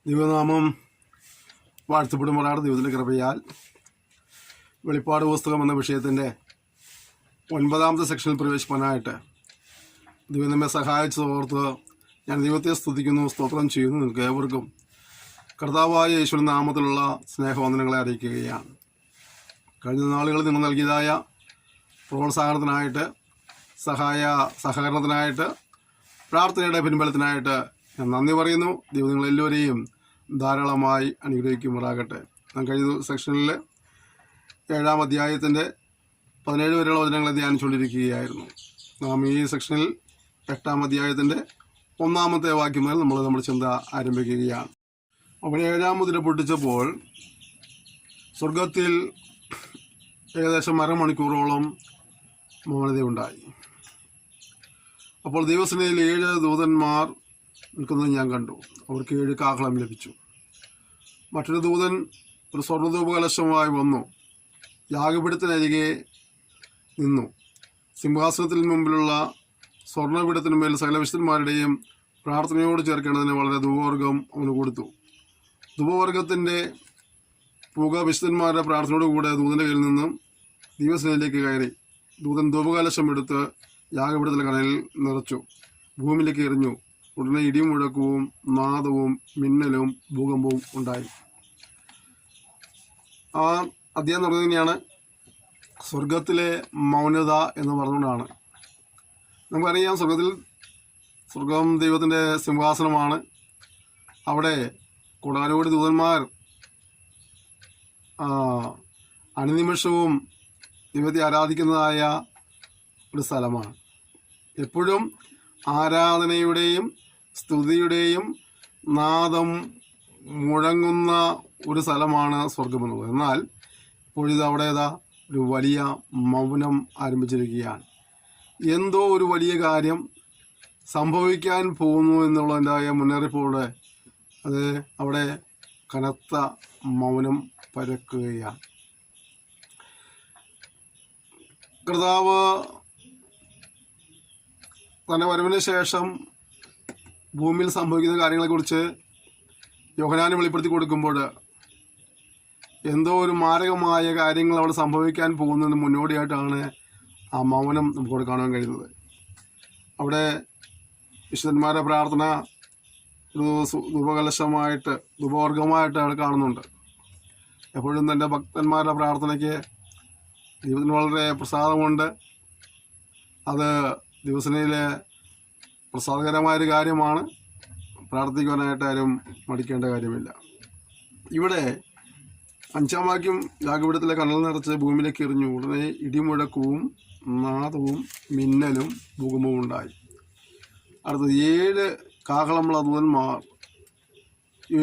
ദൈവനാമം വാഴ്ത്തപ്പെടുമാറാണ്. ദൈവത്തിൻ്റെ കൃപയാൽ വെളിപ്പാട് പുസ്തകം എന്ന വിഷയത്തിൻ്റെ 9ാമത്തെ സെക്ഷനിൽ പ്രവേശിക്കാനായിട്ട് ദൈവം നമ്മെ സഹായിച്ചതോർത്ത് ഞാൻ ദൈവത്തെ സ്തുതിക്കുന്നു, സ്തോത്രം ചെയ്യുന്നു. നിങ്ങൾക്ക് ഏവർക്കും കർത്താവായ യേശുവിൻ്റെ നാമത്തിലുള്ള സ്നേഹവന്ദനങ്ങളെ അറിയിക്കുകയാണ്. കഴിഞ്ഞ നാളുകളിൽ നിങ്ങൾ നൽകിയതായ പ്രോത്സാഹനത്തിനായിട്ട്, സഹകരണത്തിനായിട്ട്, പ്രാർത്ഥനയുടെ പിൻബലത്തിനായിട്ട് ഞാൻ നന്ദി പറയുന്നു. ദൈവം നിങ്ങളെല്ലാവരെയും ധാരാളമായി അനുഗ്രഹിക്കുമാറാകട്ടെ. ഞാൻ കഴിഞ്ഞ സെക്ഷനിൽ 7ാം അധ്യായത്തിൻ്റെ 17 വരെയുള്ള വചനങ്ങളെ ധ്യാനിച്ചുകൊണ്ടിരിക്കുകയായിരുന്നു. നാം ഈ സെക്ഷനിൽ 8ാം അധ്യായത്തിൻ്റെ 1ാമത്തെ വാക്യം മുതൽ നമ്മുടെ ചിന്ത ആരംഭിക്കുകയാണ്. അവിടെ 7ാം മുദ്ര പൊട്ടിച്ചപ്പോൾ സ്വർഗത്തിൽ ഏകദേശം അരമണിക്കൂറോളം മൗനതയുണ്ടായി. അപ്പോൾ ദൈവസേനയിൽ 7 ദൂതന്മാർ നിൽക്കുന്നത് ഞാൻ കണ്ടു. അവർക്ക് 7 കാഹളം ലഭിച്ചു. മറ്റൊരു ദൂതൻ ഒരു സ്വർണ്ണധൂപകലശമായി വന്നു, യാഗപീഠത്തിനരികെ നിന്നു. സിംഹാസനത്തിന് മുമ്പിലുള്ള സ്വർണ്ണപീഠത്തിന്മേൽ സകല വിശുദ്ധന്മാരുടെയും പ്രാർത്ഥനയോട് ചേർക്കേണ്ടതിന് വളരെ ധൂപവർഗം അവന് കൊടുത്തു. ധൂപവർഗത്തിൻ്റെ പുക വിശുദ്ധന്മാരുടെ പ്രാർത്ഥനയോട് കൂടെ ദൂതൻ്റെ കയ്യിൽ നിന്നും ദൈവസേനയിലേക്ക് കയറി. ദൂതൻ ധൂപകലശം എടുത്ത് യാഗപീഠത്തിലെ കടലിൽ നിറച്ചു, ഭൂമിയിലേക്ക് എറിഞ്ഞു. ഉടനെ ഇടിയും മുഴക്കവും നാദവും മിന്നലും ഭൂകമ്പവും ഉണ്ടായി. ആ അധ്യായം നടന്നത് തന്നെയാണ് സ്വർഗത്തിലെ മൗനത എന്ന് പറഞ്ഞുകൊണ്ടാണ്. നമുക്കറിയാം, സ്വർഗം ദൈവത്തിൻ്റെ സിംഹാസനമാണ്. അവിടെ കോടാനുകോടി ദൂതന്മാർ അനുനിമിഷവും ദൈവത്തെ ആരാധിക്കുന്നതായ ഒരു സ്ഥലമാണ്. എപ്പോഴും ആരാധനയുടെയും സ്തുതിയുടെയും നാദം മുഴങ്ങുന്ന ഒരു സ്ഥലമാണ് സ്വർഗമെന്നുള്ളത്. എന്നാൽ ഇപ്പോഴിത് അവിടെ ഒരു വലിയ മൗനം ആരംഭിച്ചിരിക്കുകയാണ്. എന്തോ ഒരു വലിയ കാര്യം സംഭവിക്കാൻ പോകുന്നു എന്നുള്ളതിൻ്റെതായ മുന്നറിയിപ്പോടെ അത് അവിടെ കനത്ത മൗനം പരക്കുകയാണ്. കർത്താവ് തൻ്റെ വരവിന് ശേഷം ഭൂമിയിൽ സംഭവിക്കുന്ന കാര്യങ്ങളെക്കുറിച്ച് യോഹന്നാന് വെളിപ്പെടുത്തി കൊടുക്കുമ്പോൾ എന്തോ ഒരു മാരകമായ കാര്യങ്ങൾ അവിടെ സംഭവിക്കാൻ പോകുന്നതിന് മുന്നോടിയായിട്ടാണ് ആ മൗനം നമുക്കവിടെ കാണാൻ കഴിയുന്നത്. അവിടെ വിശുദ്ധന്മാരുടെ പ്രാർത്ഥന ഒരു ധൂപവർഗമായിട്ട് അവിടെ കാണുന്നുണ്ട്. എപ്പോഴും തൻ്റെ ഭക്തന്മാരുടെ പ്രാർത്ഥനയ്ക്ക് ദൈവത്തിന് വളരെ പ്രസാദമുണ്ട്. അത് ദിവസനയിലെ പ്രസാദകരമായൊരു കാര്യമാണ്. പ്രാർത്ഥിക്കുവാനായിട്ട് ആരും മടിക്കേണ്ട കാര്യമില്ല. ഇവിടെ 5ാം വാക്യം, യാഗപീഠത്തിലെ കനൽ നിറച്ച് ഭൂമിയിലേക്ക് എറിഞ്ഞു. ഉടനെ ഇടിമുഴക്കവും നാദവും മിന്നലും ഭൂകമ്പവും ഉണ്ടായി. അടുത്തത് 7 കാഹളമുള്ള ദൂതന്മാർ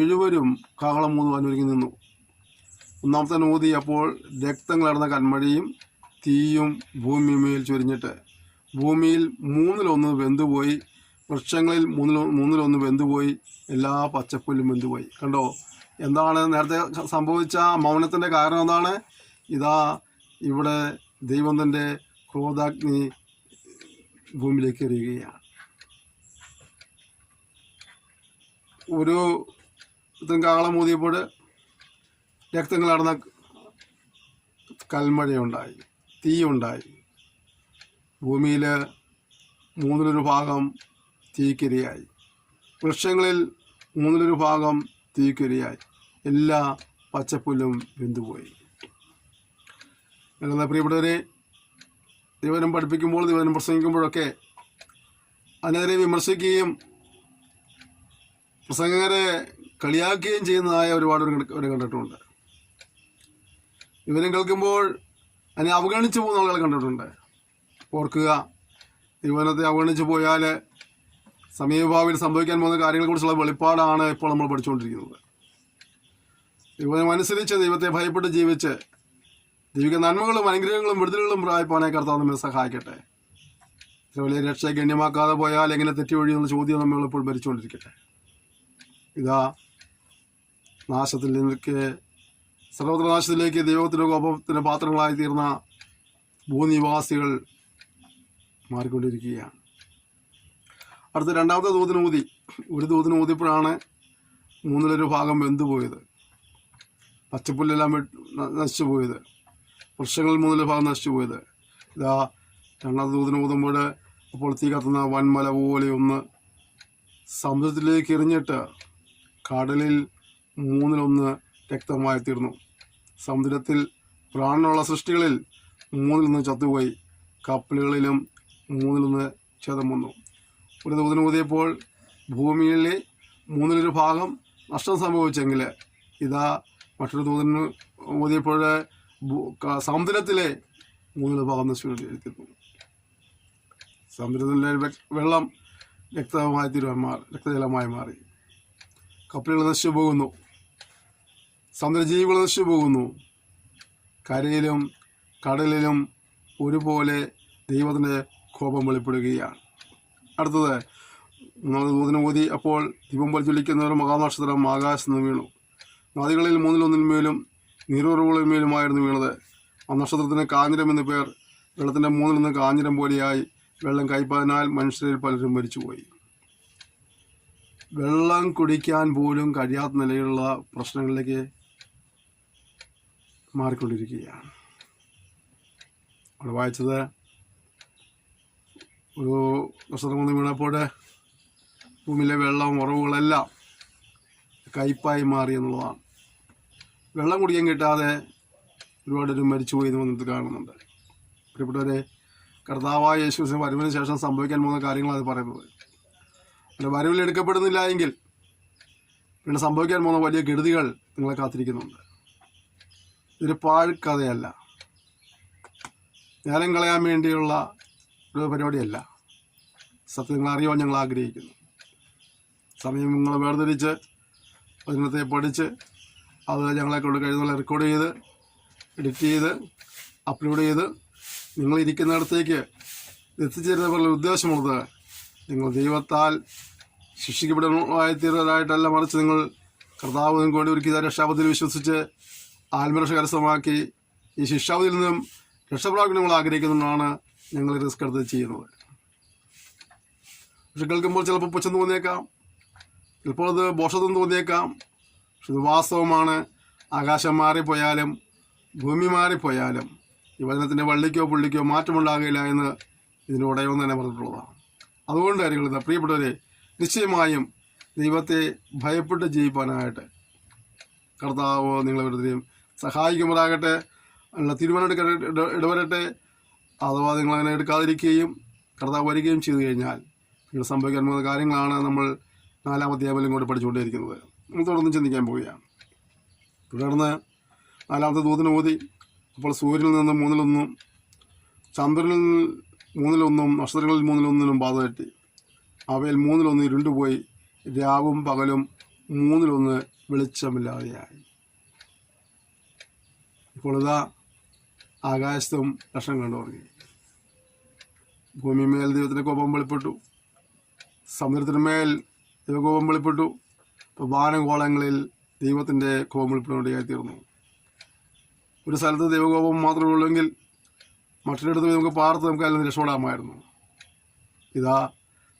7 കാഹളം ഊതുവാൻ ഒരുങ്ങി നിന്നു. 1ാമത്തെ ഊതി. അപ്പോൾ രക്തം കലർന്ന കന്മഴയും തീയും ഭൂമിമേൽ ചൊരിഞ്ഞിട്ട് ഭൂമിയിൽ 1/3 വെന്തുപോയി, വൃക്ഷങ്ങളിൽ 1/3 വെന്തുപോയി, എല്ലാ പച്ചപ്പുല്ലും വെന്തുപോയി. കണ്ടോ, എന്താണ് നേരത്തെ സംഭവിച്ച മൗനത്തിൻ്റെ കാരണം? എന്താണ്? ഇതാ ഇവിടെ ദൈവം തൻ്റെ ക്രോധാഗ്നി ഭൂമിയിലേക്ക് എറിയുകയാണ്. ഒരു കാഹളം ഊതിയപ്പോൾ രക്തങ്ങൾ നടന്ന കൽമഴയുണ്ടായി, തീയുണ്ടായി. ഭൂമിയിൽ 1/3 ഭാഗം തീക്കിരയായി, വൃക്ഷങ്ങളിൽ 1/3 ഭാഗം തീക്കിരയായി, എല്ലാ പച്ചപ്പുല്ലും വെന്തുപോയി. ഞങ്ങളുടെ പ്രിയപ്പെട്ടവരെ, ദൈവനം പഠിപ്പിക്കുമ്പോൾ, ദൈവനം പ്രസംഗിക്കുമ്പോഴൊക്കെ അതിനെതിരെ വിമർശിക്കുകയും പ്രസംഗകരെ കളിയാക്കുകയും ചെയ്യുന്നതായ ഒരുപാട് കണ്ടിട്ടുണ്ട്. വിവരം കേൾക്കുമ്പോൾ അതിനെ അവഗണിച്ചു പോകുന്ന ആളുകൾ കണ്ടിട്ടുണ്ട്. ഓർക്കുക, ദൈവനത്തെ അവഗണിച്ചു പോയാൽ സമീപഭാവിയിൽ സംഭവിക്കാൻ പോകുന്ന കാര്യങ്ങളെക്കുറിച്ചുള്ള വെളിപ്പാടാണ് ഇപ്പോൾ നമ്മൾ പഠിച്ചുകൊണ്ടിരിക്കുന്നത്. ദൈവമനുസരിച്ച് ദൈവത്തെ ഭയപ്പെട്ട് ജീവിച്ച് ദൈവിക നന്മകളും അനുഗ്രഹങ്ങളും വിടുതലുകളും പ്രാപിപ്പാനായി കർത്താവ് നമ്മെ സഹായിക്കട്ടെ. ഇത്ര വലിയ രക്ഷയെ ഗണ്യമാക്കാതെ പോയാൽ എങ്ങനെ തെറ്റി ഒഴിയുന്ന ചോദ്യം നമ്മളിപ്പോൾ ഭരിച്ചുകൊണ്ടിരിക്കട്ടെ. ഇതാ നാശത്തിൽ നിന്നൊക്കെ സർവത്രനാശത്തിലേക്ക് ദൈവത്തിൻ്റെ കോപത്തിൻ്റെ പാത്രങ്ങളായി തീർന്ന ഭൂനിവാസികൾ മാറിക്കൊണ്ടിരിക്കുകയാണ്. അടുത്ത 2ാമത്തെ ദൂതന് ഊതി. ഒരു ദൂതന് ഊതിയപ്പോഴാണ് മൂന്നിലൊരു ഭാഗം വെന്തുപോയത്, പച്ചപ്പുല്ലെല്ലാം നശിച്ചു പോയത്, വൃക്ഷങ്ങളിൽ മൂന്നിലൊരു ഭാഗം നശിച്ചു പോയത്. ഇതാ രണ്ടാമത്തെ ദൂതന് ഊതുമ്പോൾ അപ്പോൾ തീ കത്തുന്ന വൻമല പോലെ ഒന്ന് സമുദ്രത്തിലേക്ക് എറിഞ്ഞിട്ട് കടലിൽ മൂന്നിലൊന്ന് രക്തമായി തീർന്നു. സമുദ്രത്തിൽ പ്രാണനുള്ള സൃഷ്ടികളിൽ മൂന്നിലൊന്ന് ചത്തുപോയി, കപ്പലുകളിലും മൂന്നിലൊന്ന് ക്ഷതം വന്നു. ഒരു ദൂതന് ഊതിയപ്പോൾ ഭൂമിയിലെ മൂന്നിലൊരു ഭാഗം നഷ്ടം സംഭവിച്ചെങ്കിൽ ഇതാ മറ്റൊരു ദൂതന് ഊതിയപ്പോൾ സമുദ്രത്തിലെ മൂന്നിലൊരു ഭാഗം നശിക്കുന്നു. സമുദ്രത്തിലെ വെള്ളം രക്തജലമായി മാറി. കപ്പലുകൾ നശിച്ചു പോകുന്നു, സമുദ്രജീവികൾ നശിച്ചു പോകുന്നു. കരയിലും കടലിലും ഒരുപോലെ ദൈവത്തിൻ്റെ കോപം വെളിപ്പെടുകയാണ്. അടുത്തത് മൂന്നാമത് ദൂതന് ഊതി അപ്പോൾ ദീപം പോലെ ജ്വലിക്കുന്ന ഒരു മഹാനക്ഷത്രം ആകാശത്ത് നിന്ന് വീണു. നദികളിൽ മൂന്നിലൊന്നിന്മേലും നീരുറവുകളിന്മേലുമായിരുന്നു വീണത്. ആ നക്ഷത്രത്തിന് കാഞ്ഞിരം എന്ന് പേർ. വെള്ളത്തിൻ്റെ മൂന്നിലൊന്ന് കാഞ്ഞിരം പോലെയായി. വെള്ളം കയ്പതിനാൽ മനുഷ്യരിൽ പലരും മരിച്ചുപോയി. വെള്ളം കുടിക്കാൻ പോലും കഴിയാത്ത നിലയിലുള്ള പ്രശ്നങ്ങളിലേക്ക് മാറിക്കൊണ്ടിരിക്കുകയാണ്. അവിടെ വായിച്ചത് ഒരു നക്ഷത്രം വന്ന് വീണപ്പോൾ ഭൂമിയിലെ വെള്ളം ഉറവുകളെല്ലാം കയ്പായി മാറി എന്നുള്ളതാണ്. വെള്ളം കുടിക്കാൻ കിട്ടാതെ ഒരുപാട് പേര് മരിച്ചുപോയി എന്ന് വന്നിട്ട് കാണുന്നുണ്ട്. പ്രിയപ്പെട്ടവരെ, കർത്താവായ യേശുവിന്റെ വരവിന് ശേഷം സംഭവിക്കാൻ പോകുന്ന കാര്യങ്ങളാണ് പറയുന്നത്. അതിൻ്റെ വരവിൽ എടുക്കപ്പെടുന്നില്ല എങ്കിൽ പിന്നെ സംഭവിക്കാൻ പോകുന്ന വലിയ കെടുതികൾ നിങ്ങളെ കാത്തിരിക്കുന്നുണ്ട്. ഇതൊരു പാഴ്ക്കഥയല്ല, നേരം കളയാൻ വേണ്ടിയുള്ള ഒരു പരിപാടിയല്ല. സത്യം നിങ്ങൾ അറിയുവാൻ ഞങ്ങൾ ആഗ്രഹിക്കുന്നു. സമയം നിങ്ങൾ വേർതിരിച്ച് അതിനകത്തെ പഠിച്ച് അത് ഞങ്ങളെ കൊണ്ട് കഴിയുന്ന റെക്കോർഡ് ചെയ്ത് എഡിറ്റ് ചെയ്ത് അപ്ലോഡ് ചെയ്ത് നിങ്ങളിരിക്കുന്നിടത്തേക്ക് എത്തിച്ചേരുന്നവരുടെ ഉദ്ദേശമുള്ളത് നിങ്ങൾ ദൈവത്താൽ ശിക്ഷിക്കപ്പെടുന്നതായിത്തീരാനായിട്ടല്ല, മറിച്ച് നിങ്ങൾ കർത്താവ് നിങ്ങൾക്ക് വേണ്ടി ഒരുക്കിയ രക്ഷാപത്തിൽ വിശ്വസിച്ച് ആത്മരക്ഷ കരസ്ഥമാക്കി ഈ ശിക്ഷാവധിയിൽ നിന്നും രക്ഷപ്പെടാൻ നിങ്ങൾ ആഗ്രഹിക്കുന്നതുകൊണ്ടാണ് ഞങ്ങൾ റിസ്ക് എടുത്ത് ചെയ്യുന്നത്. പക്ഷെ കേൾക്കുമ്പോൾ ചിലപ്പോൾ പുച്ഛം തോന്നിയേക്കാം, ചിലപ്പോൾ അത് ബോഷത്വം തോന്നിയേക്കാം. പക്ഷെ ഇത് വാസ്തവമാണ്. ആകാശം മാറിപ്പോയാലും ഭൂമി മാറിപ്പോയാലും ഈ വചനത്തിൻ്റെ വള്ളിക്കോ പുള്ളിക്കോ മാറ്റമുണ്ടാകില്ല എന്ന് ഇതിൻ്റെ ഉടയവൻ തന്നെ പറഞ്ഞിട്ടുള്ളതാണ്. അതുകൊണ്ട് കാര്യങ്ങൾ പ്രിയപ്പെട്ടവരെ, നിശ്ചയമായും ദൈവത്തെ ഭയപ്പെട്ട് ജീവിക്കാനായിട്ട് കർത്താവ് നിങ്ങളെവരുടെയും സഹായിക്കുമാറാകട്ടെ. അതിനുള്ള തീരുമാനം ഇടവരട്ടെ. അഥവാ നിങ്ങളങ്ങനെ എടുക്കാതിരിക്കുകയും കർത്താവ് വരികയും ചെയ്തു കഴിഞ്ഞാൽ നിങ്ങൾ സംഭവിക്കാൻ പോകുന്ന കാര്യങ്ങളാണ് നമ്മൾ 4-ാം അധ്യായത്തിൽ ഇങ്ങോട്ട് പഠിച്ചുകൊണ്ടിരിക്കുന്നത്. നമ്മൾ തുടർന്ന് ചിന്തിക്കാൻ പോവുകയാണ്. തുടർന്ന് 4-ാമത്തെ ദൂതന് ഊതി അപ്പോൾ സൂര്യനിൽ നിന്ന് മൂന്നിലൊന്നും, ചന്ദ്രനിൽ മൂന്നിലൊന്നും, നക്ഷത്രങ്ങളിൽ മൂന്നിലൊന്നിനും ബാധ തട്ടി. അവയിൽ മൂന്നിലൊന്ന് ഇരുണ്ടുപോയി. രാവും പകലും മൂന്നിലൊന്ന് വെളിച്ചമില്ലാതെയായി. ഇപ്പോൾ ഇതാ ആകാശത്തും ലക്ഷം കണ്ടു തുടങ്ങി. ഭൂമിമേൽ ദൈവത്തിൻ്റെ കോപം വെളിപ്പെട്ടു, സമുദ്രത്തിനുമേൽ ദൈവകോപം വെളിപ്പെട്ടു. ഇപ്പോൾ വാനഗോളങ്ങളിൽ ദൈവത്തിൻ്റെ കോപം വെളിപ്പെടുകയായിത്തീർന്നു. ഒരു സ്ഥലത്ത് ദൈവകോപം മാത്രമേ ഉള്ളെങ്കിൽ മറ്റൊരിടത്ത് നമുക്ക് പാർത്ത് നമുക്ക് അതിൽ നിന്ന് രക്ഷപ്പെടാമായിരുന്നു. ഇതാ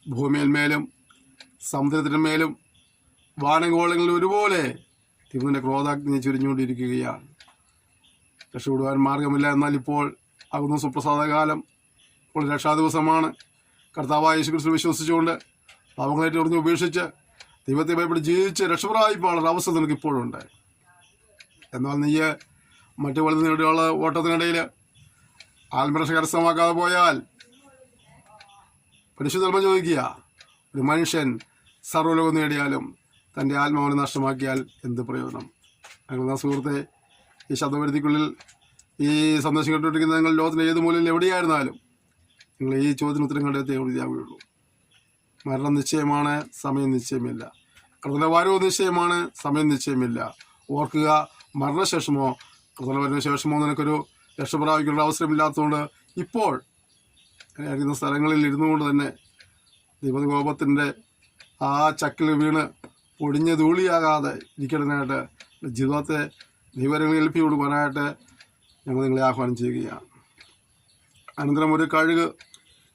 ഭൂമിയിന്മേലും സമുദ്രത്തിന്മേലും വാനഗോളങ്ങളിൽ ഒരുപോലെ ദൈവത്തിൻ്റെ ക്രോധാഗ്നി ചുരിഞ്ഞുകൊണ്ടിരിക്കുകയാണ്. രക്ഷപ്പെടുവാൻ മാർഗമില്ല. എന്നാൽ ഇപ്പോൾ ആകുന്ന സുപ്രസാദകാലം, ഇപ്പോൾ രക്ഷാദിവസമാണ്. കർത്താവായ യേശുക്രിസ്തു വിശ്വസിച്ചുകൊണ്ട് പാപങ്ങളേറ്റ് ഉറഞ്ഞ് ഉപേക്ഷിച്ച് ദൈവത്തെ ഭയപ്പെട്ട് ജീവിച്ച് രക്ഷപ്പെടാനുള്ള അവസ്ഥ നിനക്ക് ഇപ്പോഴുണ്ട്. എന്നാൽ നീ മറ്റു പലതിനുള്ള ഓട്ടത്തിനിടയിൽ ആത്മരക്ഷ കരസ്ഥമാക്കാതെ പോയാൽ പരിശുദ്ധ ചോദിക്കുക, ഒരു മനുഷ്യൻ സർവ്വലോകം നേടിയാലും തൻ്റെ ആത്മാവിനെ നഷ്ടമാക്കിയാൽ എന്ത് പ്രയോജനം? ഞങ്ങളുടെ സുഹൃത്തെ, ഈ ശബ്ദപരിധിക്കുള്ളിൽ ഈ സന്ദേശം കേട്ടുകൊണ്ടിരിക്കുന്ന നിങ്ങൾ ലോകത്തിൻ്റെ ഏത് മൂലയിൽ എവിടെയായിരുന്നാലും നിങ്ങൾ ഈ ചോദ്യത്തിന് ഉത്തരം കണ്ടെത്തേ എഴുതിയാവുകയുള്ളൂ. മരണം നിശ്ചയമാണ്, സമയം നിശ്ചയമില്ല. കർത്തന്റെ വരവ് നിശ്ചയമാണ്, സമയം നിശ്ചയമില്ല. ഓർക്കുക, മരണശേഷമോ കർത്തന്റെ വരവിന് ശേഷമോ നിനക്കൊരു രക്ഷപ്രാപിക്കേണ്ട അവസരമില്ലാത്തതുകൊണ്ട് ഇപ്പോൾ അറിയുന്ന സ്ഥലങ്ങളിൽ ഇരുന്നു കൊണ്ട് തന്നെ ദൈവകോപത്തിൻ്റെ ആ ചക്കിൽ വീണ് പൊടിഞ്ഞ് ധൂളിയാകാതെ ഇരിക്കുന്നതിനായിട്ട് ജീവിതത്തെ ദൈവങ്ങൾ ഏൽപ്പി കൊടുക്കാനായിട്ട് ഞങ്ങൾ നിങ്ങളെ ആഹ്വാനം ചെയ്യുകയാണ്. അനന്തരം ഒരു കഴുക്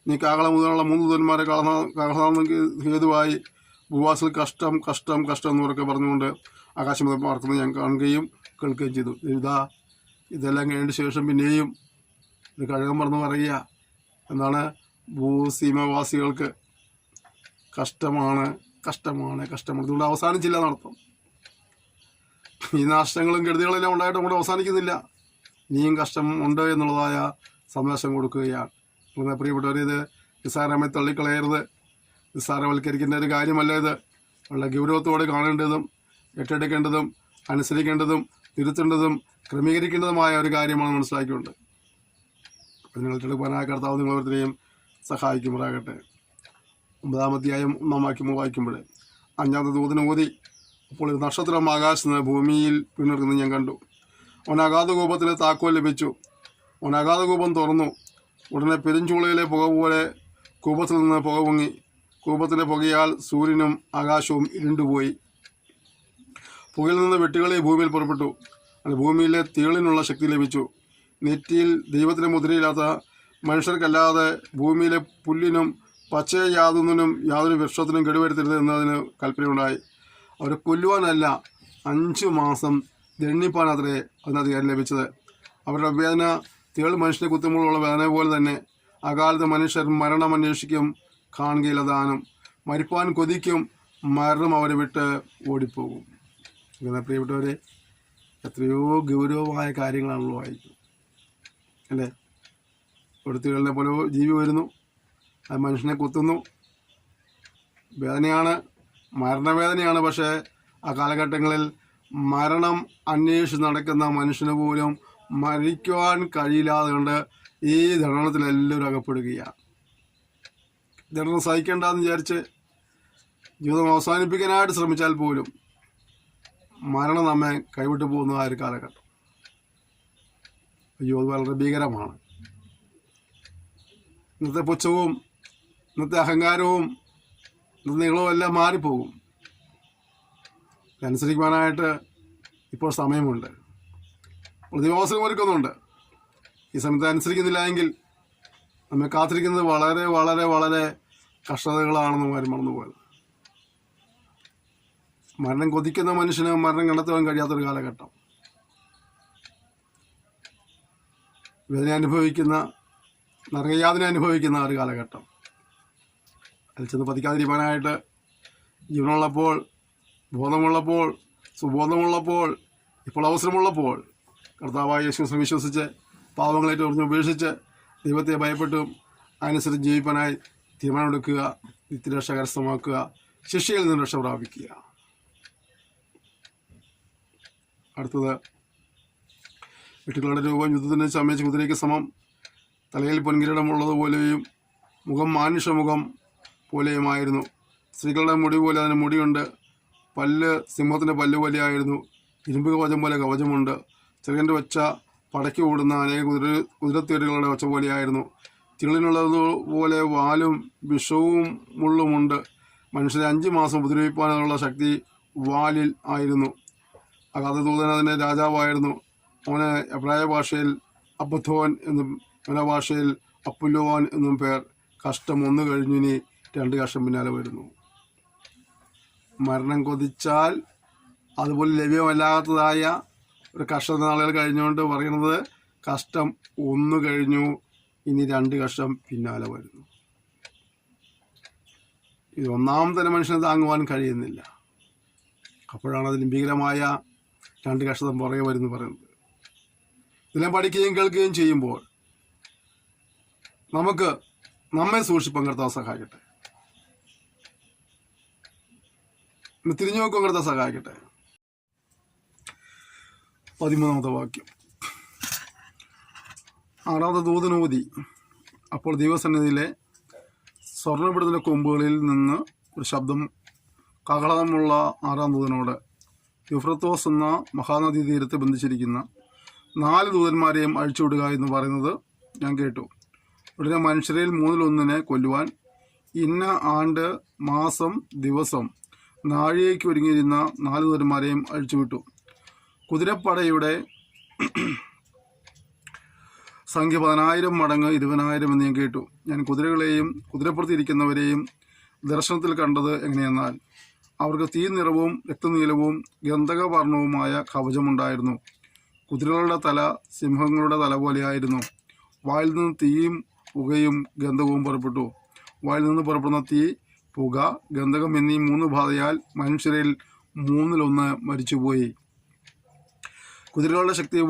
നീ കാഹളം മുതലുള്ള 3 ദൂതന്മാരെ കാഹളനാഥ ഹേതുവായി ഭൂവാസിൽ കഷ്ടം കഷ്ടം കഷ്ടം എന്നവരൊക്കെ പറഞ്ഞുകൊണ്ട് ആകാശം പാർക്കുന്നത് ഞാൻ കാണുകയും കേൾക്കുകയും ചെയ്തു. ഇതെല്ലാം കഴിഞ്ഞ ശേഷം പിന്നെയും ഇത് കഴുകം പറഞ്ഞു പറയുക എന്നാണ്, ഭൂസീമവാസികൾക്ക് കഷ്ടമാണ് കഷ്ടമാണ് കഷ്ടമാണ്. ഇതുകൊണ്ട് അവസാനിച്ചില്ല നടത്തും. ഈ നാശങ്ങളും കെടുതികളെല്ലാം ഉണ്ടായിട്ട് കൂടെ അവസാനിക്കുന്നില്ല, ഇനിയും കഷ്ടം ഉണ്ട് എന്നുള്ളതായ സന്ദേശം കൊടുക്കുകയാണ്. പ്രിയപ്പെട്ടവർ, ഇത് നിസ്സാരമായി തള്ളിക്കളയരുത്, നിസ്സാരവൽക്കരിക്കേണ്ട ഒരു കാര്യമല്ല. ഇത് വളരെ ഗൗരവത്തോടെ കാണേണ്ടതും ഏറ്റെടുക്കേണ്ടതും അനുസരിക്കേണ്ടതും തിരുത്തേണ്ടതും ക്രമീകരിക്കേണ്ടതുമായ ഒരു കാര്യമാണ് മനസ്സിലാക്കിക്കൊണ്ട് നിങ്ങൾ ഏറ്റെടുക്കാനായ കർത്താവ് നിങ്ങളോരുത്തരെയും സഹായിക്കുമാറാകട്ടെ. 9-ാം അധ്യായം 1-ാം വാക്യം വായിക്കുമ്പോൾ 5-ാമത്തെ ദൂതൻ ഊതി, അപ്പോൾ ഒരു നക്ഷത്രം ആകാശത്ത് ഭൂമിയിൽ പിന്നിറങ്ങുന്നത് ഞാൻ കണ്ടു. അവൻ അഗാധകൂപത്തിന് താക്കോൽ ലഭിച്ചു. അവൻ അഗാധകൂപം തുറന്നു. ഉടനെ പെരുഞ്ചൂളയിലെ പുക പോലെ കൂപത്തിൽ നിന്ന് പുക പൊങ്ങി. കൂപത്തിൻ്റെ പുകയാൽ സൂര്യനും ആകാശവും ഇരുണ്ടുപോയി. പുകയിൽ നിന്ന് വെട്ടുകളി ഭൂമിയിൽ പുറപ്പെട്ടു. അങ്ങനെ ഭൂമിയിലെ തീളിനുള്ള ശക്തി ലഭിച്ചു. നെറ്റിയിൽ ദൈവത്തിൻ്റെ മുദ്രയില്ലാത്ത മനുഷ്യർക്കല്ലാതെ ഭൂമിയിലെ പുല്ലിനും പച്ചയ യാതൊന്നിനും യാതൊരു വൃക്ഷത്തിനും കേടുവരുത്തരുത് എന്നതിന് കൽപ്പനയുണ്ടായി. അവരെ കൊല്ലുവാനല്ല, 5 മാസം ദണ്ഡിപ്പാനത്രേ അതിന് അധികാരം ലഭിച്ചത്. അവരുടെ വേദന തേൾ മനുഷ്യനെ കുത്തുമ്പോഴുള്ള വേദന പോലെ തന്നെ അകാലത്ത് മനുഷ്യർ മരണം അന്വേഷിക്കും, കാണുകയില്ല ദാനം. മരിപ്പാൻ കൊതിക്കും, മരണം അവരെ വിട്ട് ഓടിപ്പോകും. എന്നാൽ പ്രിയപ്പെട്ടവരെ, എത്രയോ ഗൗരവമായ കാര്യങ്ങളാണല്ലോ വായിക്കും അല്ലേ. കൊടുത്തുകളിലെ പോലെ ജീവി വരുന്നു, അത് മനുഷ്യനെ കുത്തുന്നു, വേദനയാണ്, മരണവേദനയാണ്. പക്ഷേ ആ കാലഘട്ടങ്ങളിൽ മരണം അന്വേഷിച്ച് നടക്കുന്ന മനുഷ്യന് പോലും മരിക്കുവാൻ കഴിയില്ലാതെ കൊണ്ട് ഈ ദണ്ഡനത്തിലെല്ലാവരും അകപ്പെടുകയാണ്. ദണ്ഡനം സഹിക്കേണ്ടെന്ന് വിചാരിച്ച് ജീവിതം അവസാനിപ്പിക്കാനായിട്ട് ശ്രമിച്ചാൽ പോലും മരണം നമ്മെ കൈവിട്ടു പോകുന്ന ആ ഒരു കാലഘട്ടം. അയ്യോ, അത് വളരെ ഭീകരമാണ്. ഇന്നത്തെ പുച്ഛവും ഇന്നത്തെ അഹങ്കാരവും ഇന്നത്തെ നീളവും എല്ലാം മാറിപ്പോകും. അനുസരിക്കുവാനായിട്ട് ഇപ്പോൾ സമയമുണ്ട്, ദിവസം ഒരുക്കുന്നുണ്ട്. ഈ സമയത്ത് അനുസരിക്കുന്നില്ല എങ്കിൽ നമ്മെ കാത്തിരിക്കുന്നത് വളരെ വളരെ വളരെ കഷ്ടതകളാണെന്ന് മറന്നുപോയത്. മരണം കൊതിക്കുന്ന മനുഷ്യന് മരണം കണ്ടെത്തുവാൻ കഴിയാത്തൊരു കാലഘട്ടം, വേദന അനുഭവിക്കുന്ന, നരകയാതന അനുഭവിക്കുന്ന ഒരു കാലഘട്ടം. അതിൽ ചെന്ന് പതിക്കാതിരിക്കാനായിട്ട് ജീവനുള്ളപ്പോൾ, ബോധമുള്ളപ്പോൾ, സുബോധമുള്ളപ്പോൾ, ഇപ്പോൾ അവസരമുള്ളപ്പോൾ കർത്താവായ യേശുവിനെ വിശ്വസിച്ച് പാവങ്ങളേറ്റ് ഉറഞ്ഞ് ഉപേക്ഷിച്ച് ദൈവത്തെ ഭയപ്പെട്ടും അനുസരിച്ച് ജീവിക്കാനായി തീരുമാനമെടുക്കുക, നിത്യരക്ഷ കരസ്ഥമാക്കുക, ശിക്ഷയിൽ നിന്ന് രക്ഷ പ്രാപിക്കുക. അടുത്തത്, വെട്ടുകളുടെ രൂപം യുദ്ധത്തിന് ചമയിച്ച കുതിരയ്ക്ക് സമം, തലയിൽ പൊൻകിരീടമുള്ളതുപോലെയും മുഖം മാനുഷമുഖം പോലെയുമായിരുന്നു. സ്ത്രീകളുടെ മുടി പോലെ അതിന് മുടിയുണ്ട്. പല്ല് സിംഹത്തിൻ്റെ പല്ല് പോലെയായിരുന്നു. ഇരുമ്പ് കവചം പോലെ കവചമുണ്ട്. ചെറുകൻ്റെ ഒച്ച പടയ്ക്ക് ഓടുന്ന അനേക കുതിരത്തേരുകളുടെ ഒച്ച പോലെയായിരുന്നു. തിളിനുള്ളതുപോലെ വാലും വിഷവും മുള്ളുമുണ്ട്. മനുഷ്യരെ 5 മാസം ഉപദ്രവിപ്പാനുള്ള ശക്തി വാലിൽ ആയിരുന്നു. അഗാധദൂതൻ അതിൻ്റെ രാജാവായിരുന്നു. അവന് എബ്രായ ഭാഷയിൽ അബദ്ധോൻ എന്നും മല ഭാഷയിൽ അപ്പുല്ലോൻ എന്നും പേർ. കഷ്ടം 1 കഴിഞ്ഞു, ഇനി 2 കഷ്ടം പിന്നാലെ വരുന്നു. മരണം കൊതിച്ചാൽ അതുപോലെ ലഭ്യമല്ലാത്തതായ ഒരു കഷ്ട നാളുകൾ കഴിഞ്ഞുകൊണ്ട് പറയുന്നത്, കഷ്ടം 1 കഴിഞ്ഞു, ഇനി 2 കഷ്ടം പിന്നാലെ വരുന്നു. ഇത് 1-ാം തരം മനുഷ്യനെ താങ്ങുവാൻ കഴിയുന്നില്ല. അപ്പോഴാണ് അതിന് ഭീകരമായ 2 കഷ്ടം പുറകെ വരുന്നു പറയുന്നത്. ഇതെല്ലാം പഠിക്കുകയും കേൾക്കുകയും ചെയ്യുമ്പോൾ നമ്മെ സൂക്ഷിപ്പം കർത്താവ് സഹായിക്കട്ടെ. തിരിഞ്ഞു നോക്കും കർത്താവ് സഹായിക്കട്ടെ. 13-ാമത്തെ വാക്യം, 6-ാമത്തെ ദൂതനൂതി, അപ്പോൾ ദൈവസന്നിധിയിലെ സ്വർണ്ണപിടത്തിൻ്റെ കൊമ്പുകളിൽ നിന്ന് ഒരു ശബ്ദം കാഹളമുള്ള 6-ാം ദൂതനോട്, യുഫ്രത്തോസ് എന്ന മഹാനദീ തീരത്ത് ബന്ധിച്ചിരിക്കുന്ന 4 ദൂതന്മാരെയും അഴിച്ചുവിടുക എന്ന് പറയുന്നത് ഞാൻ കേട്ടു. ഉടനെ മനുഷ്യരിൽ 1/3 കൊല്ലുവാൻ ഇന്ന ആണ്ട്, മാസം, ദിവസം, നാഴികയ്ക്ക് ഒരുങ്ങിയിരുന്ന 4 ദൂതന്മാരെയും അഴിച്ചുവിട്ടു. കുതിരപ്പടയുടെ സംഖ്യ 10,000 മടങ്ങ് 20,000 എന്ന് ഞാൻ കേട്ടു. ഞാൻ കുതിരകളെയും കുതിരപ്പുറത്തിരിക്കുന്നവരെയും ദർശനത്തിൽ കണ്ടത് എങ്ങനെയെന്നാൽ, അവർക്ക് തീ നിറവും രക്തനീലവും ഗന്ധകവർണവുമായ കവചമുണ്ടായിരുന്നു. കുതിരകളുടെ തല സിംഹങ്ങളുടെ തല പോലെയായിരുന്നു. വായിൽ നിന്ന് തീയും പുകയും ഗന്ധകവും പുറപ്പെട്ടു. വായിൽ നിന്ന് പുറപ്പെടുന്ന തീ, പുക, ഗന്ധകം എന്നീ 3 ബാധയാൽ മനുഷ്യരിൽ 1/3 മരിച്ചുപോയി. കുതിരകളുടെ ശക്തി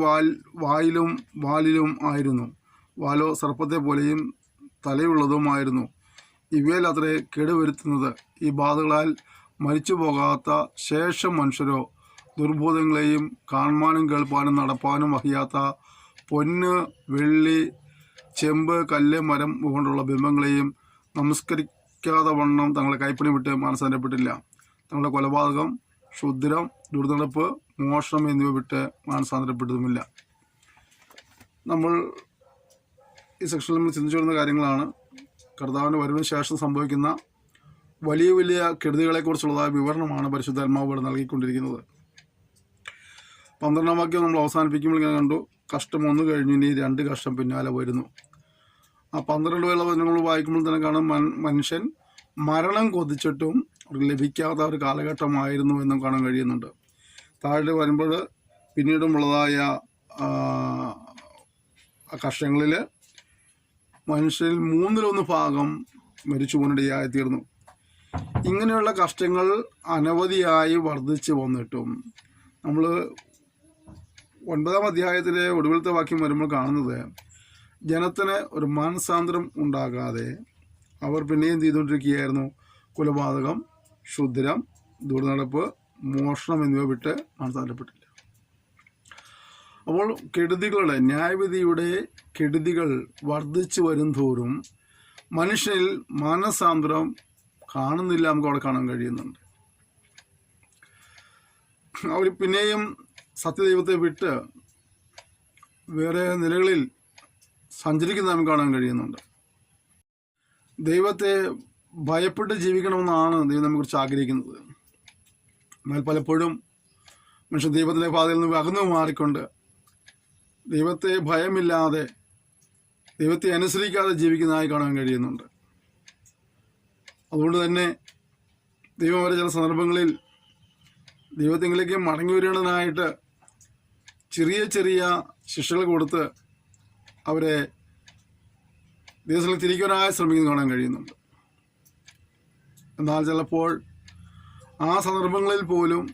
വായിലും വാലിലും ആയിരുന്നു. വാലോ സർപ്പത്തെ പോലെയും തലയുള്ളതുമായിരുന്നു. ഇവയിൽ അത്രേ കേടുവരുത്തുന്നത്. ഈ ബാധകളാൽ മരിച്ചു പോകാത്ത ശേഷം മനുഷ്യരോ ദുർബോധങ്ങളെയും കാണുവാനും കേൾപ്പാനും നടപ്പാനും വഹിയാത്ത പൊന്ന്, വെള്ളി, ചെമ്പ്, കല്ല്, മരം കൊണ്ടുള്ള ബിംബങ്ങളെയും നമസ്കരിക്കാതെ വണ്ണം തങ്ങളെ കൈപ്പണി വിട്ട് മാനസാന്തരപ്പെട്ടില്ല. തങ്ങളുടെ കൊലപാതകം, ക്ഷുദ്രം, ദുർനടപ്പ്, മോഷണം എന്നിവ വിട്ട് മാനസാന്തരപ്പെട്ടതുമില്ല. നമ്മൾ ഈ സെക്ഷനിൽ നമ്മൾ ചിന്തിച്ചു വരുന്ന കാര്യങ്ങളാണ് കർത്താവിൻ്റെ വരവിന് ശേഷം സംഭവിക്കുന്ന വലിയ വലിയ കെടുതികളെക്കുറിച്ചുള്ളതായ വിവരണമാണ് പരിശുദ്ധാത്മാവ് ഇവിടെ നൽകിക്കൊണ്ടിരിക്കുന്നത്. 12-ാം വാക്യം നമ്മൾ അവസാനിപ്പിക്കുമ്പോൾ ഇങ്ങനെ കണ്ടു, കഷ്ടം 1 കഴിഞ്ഞു, ഇനി 2 കഷ്ടം പിന്നാലെ വരുന്നു. ആ 12 വേള വചനങ്ങൾ വായിക്കുമ്പോൾ തന്നെ കാണാം, മനുഷ്യൻ മരണം കൊതിച്ചിട്ടും ലഭിക്കാത്ത ഒരു കാലഘട്ടമായിരുന്നു എന്നും കാണാൻ കഴിയുന്നുണ്ട്. താഴെ വരുമ്പോൾ പിന്നീടുമുള്ളതായ കഷ്ടങ്ങളിൽ മനുഷ്യരിൽ 1/3 ഭാഗം മരിച്ചു പോകാനിടയായിത്തീർന്നു. ഇങ്ങനെയുള്ള കഷ്ടങ്ങൾ അനവധിയായി വർദ്ധിച്ചു വന്നിട്ടും നമ്മൾ 9-ാം അധ്യായത്തിലെ ഒടുവിലത്തെ വാക്യം വരുമ്പോൾ കാണുന്നത്, ജനത്തിന് ഒരു മാനസാന്തരം ഉണ്ടാകാതെ അവർ പിന്നെയും ചെയ്തുകൊണ്ടിരിക്കുകയായിരുന്നു. കൊലപാതകം, ക്ഷുദ്രം, ദുർനടപ്പ്, മോഷണം എന്നിവ വിട്ട് മാനസാന്തരപ്പെട്ടില്ല. അപ്പോൾ കെടുതികളുടെ, ന്യായവിധിയുടെ കെടുതികൾ വർദ്ധിച്ചു വരും തോറും മനുഷ്യനിൽ മാനസാന്തരം കാണുന്നില്ല. നമുക്ക് അവിടെ കാണാൻ കഴിയുന്നുണ്ട്. അവർ പിന്നെയും സത്യദൈവത്തെ വിട്ട് വേറെ നിലകളിൽ സഞ്ചരിക്കുന്ന നമുക്ക് കാണാൻ കഴിയുന്നുണ്ട്. ദൈവത്തെ ഭയപ്പെട്ട് ജീവിക്കണമെന്നാണ് ദൈവം നമ്മെക്കുറിച്ച് ആഗ്രഹിക്കുന്നത്. എന്നാൽ പലപ്പോഴും മനുഷ്യൻ ദൈവത്തിൻ്റെ പാതയിൽ നിന്ന് അകന്നു മാറിക്കൊണ്ട് ദൈവത്തെ ഭയമില്ലാതെ, ദൈവത്തെ അനുസരിക്കാതെ ജീവിക്കുന്നതായി കാണാൻ കഴിയുന്നുണ്ട്. അതുകൊണ്ട് തന്നെ ദൈവം അവരെ ചില സന്ദർഭങ്ങളിൽ ദൈവത്തിലേക്ക് മടങ്ങി വരേണ്ടതിനായിട്ട് ചെറിയ ചെറിയ ശിക്ഷകൾ കൊടുത്ത് അവരെ ദൈവത്തിൽ തിരിക്കാനായി ശ്രമിക്കുന്നത് കാണാൻ കഴിയുന്നുണ്ട്. എന്നാൽ ചിലപ്പോൾ ആ സന്ദർഭങ്ങളിൽ പോലും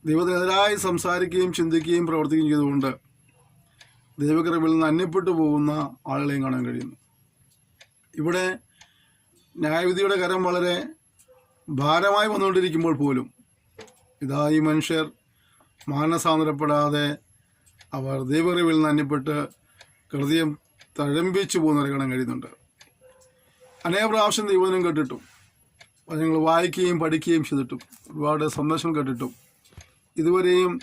ദൈവത്തിനെതിരായി സംസാരിക്കുകയും ചിന്തിക്കുകയും പ്രവർത്തിക്കുകയും ചെയ്തുകൊണ്ട് ദൈവകൃപയിൽ നിന്ന് അന്യപ്പെട്ടു പോകുന്ന ആളുകളെയും കാണാൻ കഴിയുന്നു. ഇവിടെ ന്യായവിധിയുടെ കരം വളരെ ഭാരമായി വന്നുകൊണ്ടിരിക്കുമ്പോൾ പോലും ഇതാ ഈ മനുഷ്യർ മാനസാന്തരപ്പെടാതെ അവർ ദൈവകൃപയിൽ നിന്ന് അന്യപ്പെട്ട് ഹൃദയം തഴമ്പിച്ചു പോകുന്നവരെ കാണാൻ കഴിയുന്നുണ്ട്. അനേക പ്രാവശ്യം ദൈവവചനം കേട്ടിട്ടും വചനങ്ങൾ വായിക്കുകയും പഠിക്കുകയും ചെയ്തിട്ടും ഒരുപാട് സന്ദേശം കേട്ടിട്ടും ഇതുവരെയും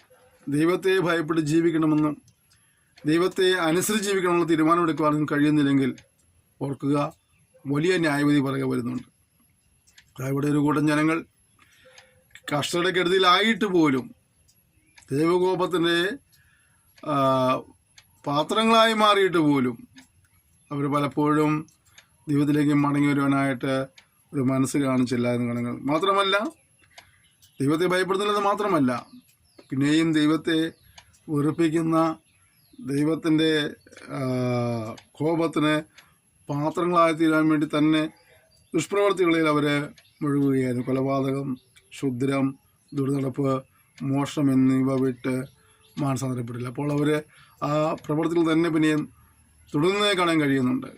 ദൈവത്തെ ഭയപ്പെട്ട് ജീവിക്കണമെന്നും ദൈവത്തെ അനുസരിച്ച് ജീവിക്കണമെന്ന് തീരുമാനമെടുക്കുവാനും കഴിയുന്നില്ലെങ്കിൽ ഓർക്കുക, വലിയ ന്യായവിധി പറയുക വരുന്നുണ്ട്. ഇവിടെ ഒരു കൂട്ടം ജനങ്ങൾ കഷ്ടയുടെ കെടുതിയിലായിട്ട് പോലും ദൈവകോപത്തിൻ്റെ പാത്രങ്ങളായി മാറിയിട്ട് പോലും അവർ പലപ്പോഴും ദൈവത്തിലേക്ക് മടങ്ങി വരുവാനായിട്ട് ഒരു മനസ്സ് കാണിച്ചില്ല എന്ന് കാണുക. മാത്രമല്ല, ദൈവത്തെ ഭയപ്പെടുന്നില്ലെന്ന് മാത്രമല്ല, പിന്നെയും ദൈവത്തെ വെറുപ്പിക്കുന്ന, ദൈവത്തിൻ്റെ കോപത്തിന് പാത്രങ്ങളായി തീരാൻ വേണ്ടി തന്നെ ദുഷ്പ്രവർത്തികളിൽ അവർ മുഴുകുകയായിരുന്നു. കൊലപാതകം, ക്ഷുദ്രം, ദുർനടപ്പ്, മോഷണം എന്നിവ വിട്ട് മാനസാന്തരപ്പെട്ടില്ല. അപ്പോൾ അവർ ആ പ്രവർത്തികൾ തന്നെ പിന്നെയും തുടർന്നേ കാണാൻ കഴിയുന്നുണ്ട്.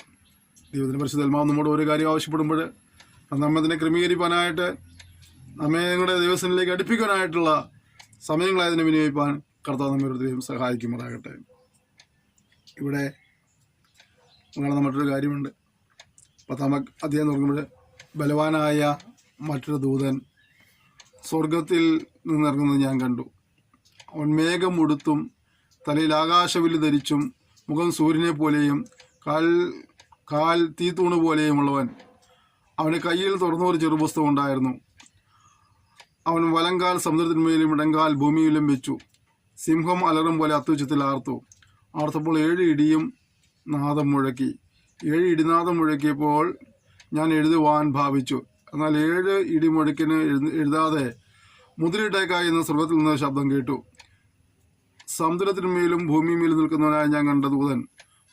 ദൈവത്തിൻ്റെ പരിശുദ്ധാത്മാവ് നമ്മോട് ഒരു കാര്യം ആവശ്യപ്പെടുമ്പോൾ നമ്മെ അതിനെ ക്രമീകരിക്കാനായിട്ട്, നമ്മെ ഞങ്ങളുടെ ദൈവത്തിലേക്ക് അടുപ്പിക്കാനായിട്ടുള്ള സമയങ്ങളായതിനെ വിനിയോഗിക്കാൻ കർത്താവ് നമ്മെ ദൈവം സഹായിക്കുമാറാകട്ടെ. ഇവിടെ കാണുന്ന മറ്റൊരു കാര്യമുണ്ട്. 10-ാം അധ്യായം തുടങ്ങുമ്പോൾ ബലവാനായ മറ്റൊരു ദൂതൻ സ്വർഗത്തിൽ നിന്നിറങ്ങുന്നത് ഞാൻ കണ്ടു. അവൻ മേഘം ഉടുത്തും തലയിൽ ആകാശവില്ല് ധരിച്ചും മുഖം സൂര്യനെ പോലെയും കാൽ തീത്തൂണ് പോലെയുമുള്ളവൻ. അവൻ്റെ കയ്യിൽ തുറന്നൊരു ചെറുപുസ്തകം ഉണ്ടായിരുന്നു. അവൻ വലങ്കാൽ സമുദ്രത്തിന്മേലും ഇടങ്കാൽ ഭൂമിയിലും വെച്ചു. സിംഹം അലറും പോലെ അത്യുച്ചത്തിൽ ആർത്തപ്പോൾ 7 ഇടിയും നാദം മുഴക്കി. 7 ഇടിനാദം മുഴക്കിയപ്പോൾ ഞാൻ എഴുതുവാൻ ഭാവിച്ചു. എന്നാൽ 7 ഇടിമുഴക്കിന് എഴുതാതെ മുദ്രയിട്ടേക്കായി എന്ന് സ്വർഗത്തിൽ നിന്ന് ശബ്ദം കേട്ടു. സമുദ്രത്തിന്മേലും ഭൂമിമേലും നിൽക്കുന്നവനായി ഞാൻ കണ്ട ദൂതൻ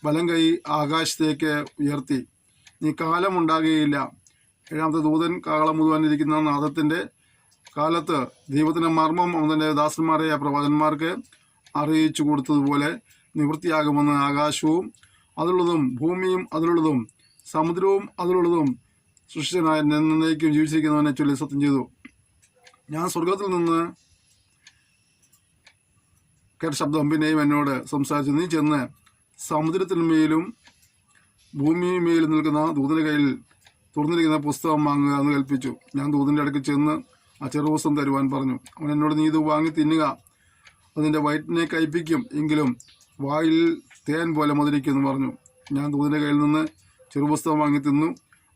വലം കൈ ആകാശത്തേക്ക് ഉയർത്തി, നീ കാലമുണ്ടാകുകയില്ല. 7ാമത്തെ ദൂതൻ കാഹളം മുഴുവാനിരിക്കുന്ന നാദത്തിന്റെ കാലത്ത് ദൈവത്തിന്റെ മർമ്മം അവന്റെ ദാസന്മാരായ പ്രവാചകന്മാർക്ക് അറിയിച്ചു കൊടുത്തതുപോലെ നിവൃത്തിയാകുമെന്ന് ആകാശവും അതിലുള്ളതും ഭൂമിയും അതിലുള്ളതും സമുദ്രവും അതിലുള്ളതും സൃഷ്ടിച്ചനായ എന്നേക്കും ജീവിച്ചിരിക്കുന്നവനെ ചൊല്ലി സത്യം ചെയ്തു. ഞാൻ സ്വർഗത്തിൽ നിന്ന് കേട്ട ശബ്ദം പിന്നെയും എന്നോട് സംസാരിച്ചു, നീ ചെന്ന് സമുദ്രത്തിന്മേലും ഭൂമിയുമേലും നിൽക്കുന്ന ദൂതന്റെ കയ്യിൽ തുറന്നിരിക്കുന്ന പുസ്തകം വാങ്ങുക എന്ന് കൽപ്പിച്ചു. ഞാൻ ദൂതന്റെ അടുക്ക് ചെന്ന് ആ ചെറുപുസ്തകം തരുവാൻ പറഞ്ഞു. അവൻ എന്നോട്, നീ ഇത് വാങ്ങി തിന്നുക, അതിൻ്റെ വയറ്റിനെ കയ്പിക്കും, എങ്കിലും വായിൽ തേൻ പോലെ മധുരിക്കുമെന്ന് പറഞ്ഞു. ഞാൻ ദൂതന്റെ കയ്യിൽ നിന്ന് ചെറുപുസ്തകം വാങ്ങി തിന്നു.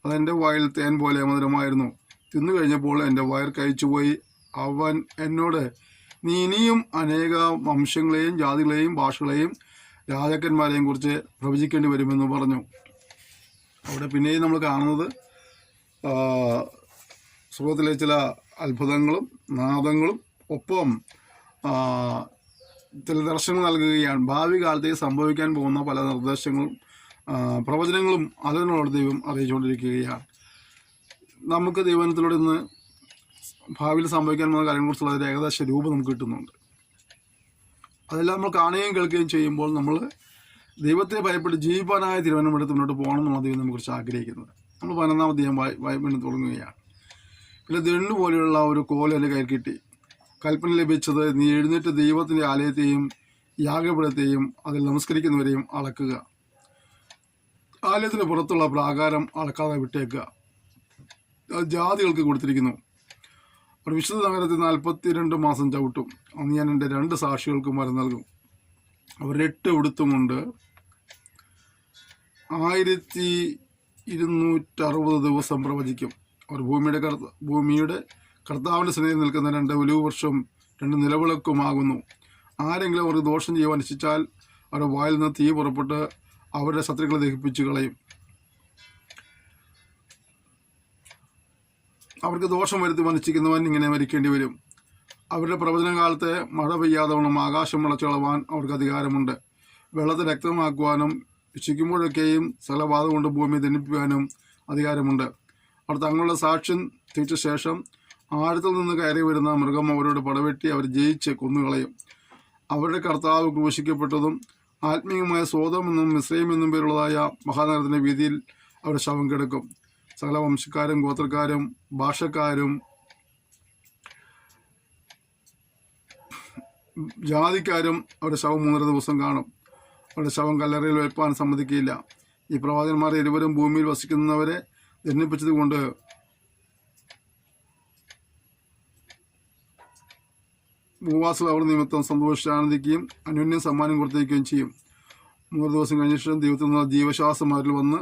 അതെൻ്റെ വായിൽ തേൻ പോലെ മധുരമായിരുന്നു. തിന്നു കഴിഞ്ഞപ്പോൾ എൻ്റെ വയർ കഴിച്ചുപോയി. അവൻ എന്നോട്, നീ ഇനിയും അനേക വംശങ്ങളെയും ജാതികളെയും ഭാഷകളെയും രാജാക്കന്മാരെയും കുറിച്ച് പ്രവചിക്കേണ്ടി വരുമെന്ന് പറഞ്ഞു. അവിടെ പിന്നെയും നമ്മൾ കാണുന്നത് സ്വർഗത്തിലെ ചില അത്ഭുതങ്ങളും നാദങ്ങളും ഒപ്പം ചില ദർശനങ്ങൾ നൽകുകയാണ്. ഭാവി കാലത്തേക്ക് സംഭവിക്കാൻ പോകുന്ന പല നിർദ്ദേശങ്ങളും പ്രവചനങ്ങളും അതിനോട് ദൈവം അറിയിച്ചുകൊണ്ടിരിക്കുകയാണ്. നമുക്ക് ദൈവത്തിലൂടെ ഇന്ന് ഭാവിയിൽ സംഭവിക്കാൻ പോകുന്ന കാര്യങ്ങളെക്കുറിച്ചുള്ള ഒരു ഏകദേശ രൂപം നമുക്ക് കിട്ടുന്നുണ്ട്. അതെല്ലാം നമ്മൾ കാണുകയും കേൾക്കുകയും ചെയ്യുമ്പോൾ നമ്മൾ ദൈവത്തെ ഭയപ്പെട്ട് ജീവിപ്പാനായ തീരുമാനമെടുത്ത് മുന്നോട്ട് പോകണം എന്നുള്ള ദൈവം നമ്മളെക്കുറിച്ച് ആഗ്രഹിക്കുന്നത്. നമ്മൾ 11-ാം അധ്യായം വായിപ്പിന് തുടങ്ങുകയാണ്. പിന്നെ ദണ്ണ് പോലെയുള്ള ഒരു കോൽ എൻ്റെ കയ്യിൽ കിട്ടി. കൽപ്പന ലഭിച്ചത്, നീ എഴുന്നേറ്റ് ദൈവത്തിൻ്റെ ആലയത്തെയും യാഗപീഠത്തെയും അതിൽ നമസ്കരിക്കുന്നവരെയും അളക്കുക. ആലയത്തിന് പുറത്തുള്ള പ്രാകാരം അളക്കാതെ വിട്ടേക്കുക. അത് ജാതികൾക്ക് കൊടുത്തിരിക്കുന്നു. ഒരു വിശുദ്ധ നഗരത്തിൽ 42 മാസം ചവിട്ടും. അന്ന് ഞാൻ എൻ്റെ 2 സാക്ഷികൾക്കും വരം നൽകും. അവർ 8 ഉടുത്തും കൊണ്ട് 1260 ദിവസം പ്രവചിക്കും. അവർ ഭൂമിയുടെ കർത്താവിൻ്റെ സന്നിധിയിൽ നിൽക്കുന്ന 2 ഒലിവ് വർഷം 2 നിലവിളക്കുമാകുന്നു. ആരെങ്കിലും അവർക്ക് ദോഷം ചെയ്യുവാൻ ഇച്ഛിച്ചാൽ അവരുടെ വായിൽ നിന്ന് തീ പുറപ്പെട്ട് അവരുടെ ശത്രുക്കളെ ദഹിപ്പിച്ചു കളയും. അവർക്ക് ദോഷം വരുത്തി വഞ്ചിക്കുന്നവൻ ഇങ്ങനെ മരിക്കേണ്ടി വരും. അവരുടെ പ്രവചനകാലത്ത് മഴ പെയ്യാതവണ്ണം ആകാശം വിളച്ചു കളവാൻ അവർക്ക് അധികാരമുണ്ട്. വെള്ളത്തെ രക്തമാക്കുവാനും ശിക്കുമ്പോഴൊക്കെയും സകലബാധ കൊണ്ട് ഭൂമി ദണ്ഡിപ്പിക്കാനും അധികാരമുണ്ട്. അവർ തങ്ങളുടെ സാക്ഷ്യം തിരിച്ച ശേഷം ആഴത്തിൽ നിന്ന് കയറി വരുന്ന മൃഗം അവരോട് പടവെട്ടി അവർ ജയിച്ച് കൊന്നുകളയും. അവരുടെ കർത്താവ് ക്രൂശിക്കപ്പെട്ടതും ആത്മീയമായ സോദം എന്നും മിസ്രൈം എന്നും പേരുള്ളതായ മഹാനഗരത്തിൻ്റെ വീതിയിൽ അവരുടെ ശവം കിടക്കും. സകല വംശക്കാരും ഗോത്രക്കാരും ഭാഷക്കാരും ജാതിക്കാരും അവരുടെ ശവം 3.5 ദിവസം കാണും. അവരുടെ ശവം കല്ലറയിൽ വെപ്പാൻ സമ്മതിക്കുകയില്ല. ഈ പ്രവാചകന്മാർ ഇരുവരും ഭൂമിയിൽ വസിക്കുന്നവരെ ദണ്ഡിപ്പിച്ചത് കൊണ്ട് ഭൂവാസികൾ അവർ നിമിത്തം സന്തോഷിച്ച് ആനന്ദിക്കുകയും അന്യോന്യം സമ്മാനം കൊടുത്തിരിക്കുകയും ചെയ്യും. 3 ദിവസം കഴിഞ്ഞ ശേഷം ദൈവത്തിൽ നിന്ന് ജീവശ്വാസം അവരിൽ വന്ന്